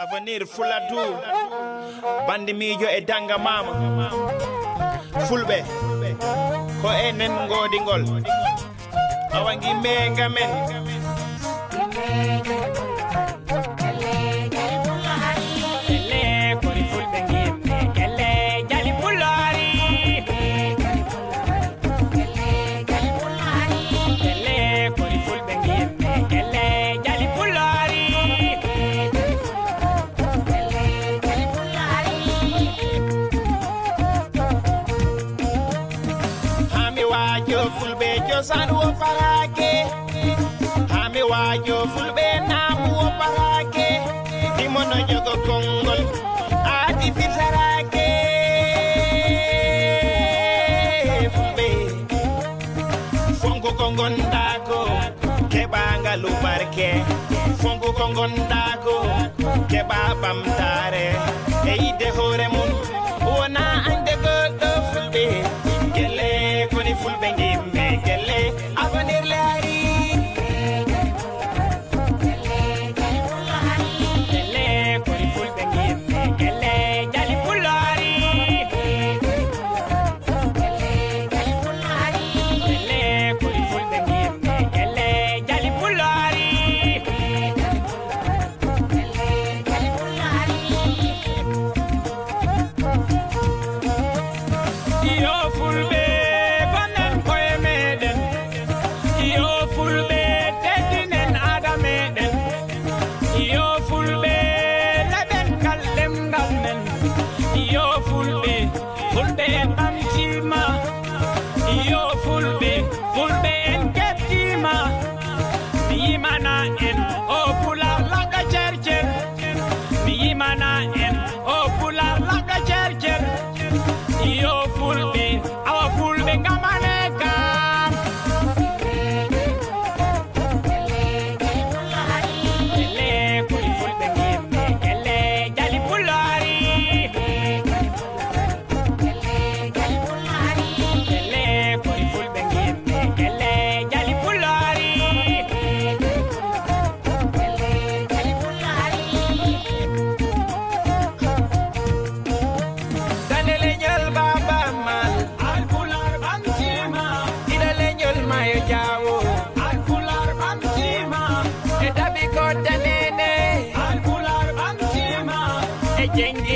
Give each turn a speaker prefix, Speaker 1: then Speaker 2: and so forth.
Speaker 1: Avenir Fuladu bandi mijo e danga mama fulɓe ko enen godingol awangi menga men fulɓe cosaan wo parake hami wajo fulɓe namu wo parake dimono jogo kongol adi fitarake fulɓe fonko ko gondako keɓa lubarke fonko ko gondako keɓa bamtare e yidde hoore mum wona ande goɗɗo fulɓe gelle koni fulɓe gimme gelle avenir laari gelle koni fulɓe gimme gelle jali pulaari gelle koni fulɓe gimme gelle jali pulaari yo fulɓe fulɓe en ɓamtima yo fulɓe en keɓtima mi yimana en o pular lagga cercer mi yimana en o pular lagga cercer yo fulɓe awa fulɓe gamane kam gelle koye fulɓe gimme gelle jali pulaari Jengi